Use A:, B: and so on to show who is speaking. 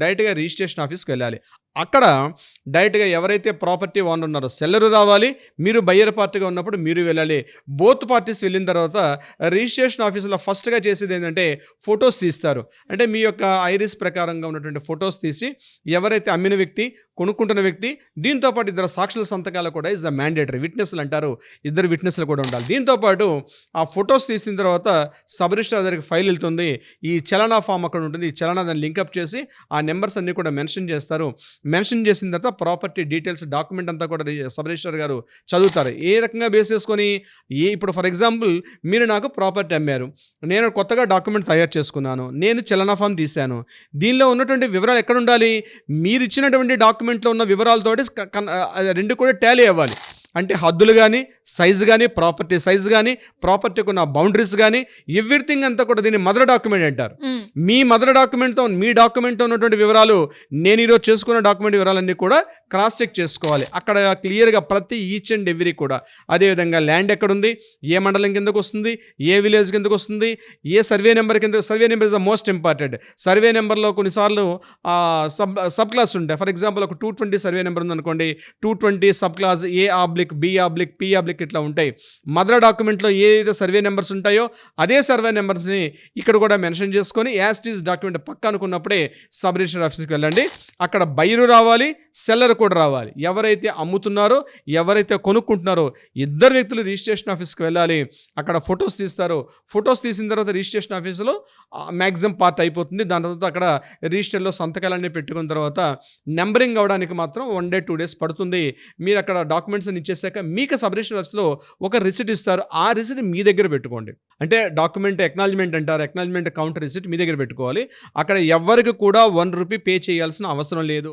A: డైరెక్ట్గా రిజిస్ట్రేషన్ ఆఫీస్కి వెళ్ళాలి. అక్కడ డైరెక్ట్గా ఎవరైతే ప్రాపర్టీ ఓనర్ ఉన్నారో సెల్లరు రావాలి, మీరు బయ్యర్ పార్టీగా ఉన్నప్పుడు మీరు వెళ్ళాలి. బోత్ పార్టీస్ వెళ్ళిన తర్వాత రిజిస్ట్రేషన్ ఆఫీసులో ఫస్ట్గా చేసేది ఏంటంటే ఫొటోస్ తీస్తారు. అంటే మీ యొక్క ఐరిస్ ప్రకారంగా ఉన్నటువంటి ఫొటోస్ తీసి ఎవరైతే అమ్మిన వ్యక్తి, కొనుక్కుంటున్న వ్యక్తి, దీంతోపాటు ఇద్దరు సాక్షుల సంతకాలు కూడా ఇస్ ద మ్యాండేటరీ. విట్నెస్లు అంటారు, ఇద్దరు విట్నెస్లు కూడా ఉండాలి. దీంతోపాటు ఆ ఫొటోస్ తీసిన తర్వాత సబ్ రిజిస్ట్రార్ దగ్గరికి ఫైల్ వెళ్తుంది. ఈ చలనా ఫామ్ అక్కడ ఉంటుంది. ఈ చలనా దాన్ని లింకప్ చేసి ఆ నెంబర్స్ అన్నీ కూడా మెన్షన్ చేస్తారు. మెన్షన్ చేసిన తర్వాత ప్రాపర్టీ డీటెయిల్స్ డాక్యుమెంట్ అంతా కూడా సబ్ రిజిస్ట్రార్ గారు చదువుతారు. ఏ రకంగా బేస్ చేసుకొని ఇప్పుడు ఫర్ ఎగ్జాంపుల్ మీరు నాకు ప్రాపర్టీ అమ్మారు, నేను కొత్తగా డాక్యుమెంట్ తయారు చేసుకున్నాను, నేను చలనా ఫామ్ తీశాను. దీనిలో ఉన్నటువంటి వివరాలు ఎక్కడ ఉండాలి? మీరు ఇచ్చినటువంటి డాక్యుమెంట్లో ఉన్న వివరాలతోటి రెండు కూడా టాలీ అవ్వాలి. అంటే హద్దులు కానీ, సైజు కానీ, ప్రాపర్టీ సైజు కానీ, ప్రాపర్టీకి ఉన్న బౌండరీస్ కానీ, ఎవ్రీథింగ్ అంతా కూడా దీన్ని మదర్ డాక్యుమెంట్ అంటారు. మీ మదర్ డాక్యుమెంట్తో మీ డాక్యుమెంట్లో ఉన్నటువంటి వివరాలు, నేను ఈరోజు చేసుకున్న డాక్యుమెంట్ వివరాలన్నీ కూడా క్రాస్ చెక్ చేసుకోవాలి. అక్కడ క్లియర్గా ప్రతి ఈచ్ అండ్ ఎవ్రీ కూడా. అదేవిధంగా ల్యాండ్ ఎక్కడుంది, ఏ మండలం కిందకు వస్తుంది, ఏ విలేజ్ కిందకు వస్తుంది, ఏ సర్వే నెంబర్ కింద. Survey number is the most important. Survey నెంబర్లో కొన్నిసార్లు సబ్ క్లాస్ ఉంటాయి. ఫర్ ఎగ్జాంపుల్ ఒక 220 సర్వే నెంబర్ ఉందనుకోండి, 220 sub class A oblique B oblique P oblique ఇట్లా ఉంటాయి. మదర్ డాక్యుమెంట్లో ఏదైతే సర్వే నెంబర్స్ ఉంటాయో అదే సర్వే నెంబర్స్ని ఇక్కడ కూడా మెన్షన్ చేసుకొని యాస్టీస్ డాక్యుమెంట్ పక్క అనుకున్నప్పుడే సబ్ రిజిస్టర్ ఆఫీస్కి వెళ్ళండి. అక్కడ బయ్యరు రావాలి, సెల్లర్ కూడా రావాలి. ఎవరైతే అమ్ముతున్నారో, ఎవరైతే కొనుక్కుంటున్నారో ఇద్దరు వ్యక్తులు రిజిస్ట్రేషన్ ఆఫీస్కి వెళ్ళాలి. అక్కడ ఫొటోస్ తీస్తారు. ఫొటోస్ తీసిన తర్వాత రిజిస్ట్రేషన్ ఆఫీసులో మ్యాక్సిమం పార్ట్ అయిపోతుంది. దాని తర్వాత అక్కడ రిజిస్టర్లో సంతకాలన్నీ పెట్టుకున్న తర్వాత నెంబరింగ్ అవ్వడానికి మాత్రం 1 day 2 days పడుతుంది. మీరు అక్కడ డాక్యుమెంట్స్ ఇచ్చేసాక మీకు సబ్ రిజిస్టర్ ఆఫీస్లో ఒక రిసిట్ ఇస్తారు. ఆ రిసిట్ మీ దగ్గర పెట్టుకోండి. అంటే డాక్యుమెంట్ ఎక్నాలజ్మెంట్ అంటారు, ఎక్నాలజ్మెంట్ కౌంటర్ రిసిట్ మీ దగ్గర పెట్టుకోవాలి. అక్కడ ఎవరికి కూడా ₹1 పే చేయాల్సిన అవసరం లేదు.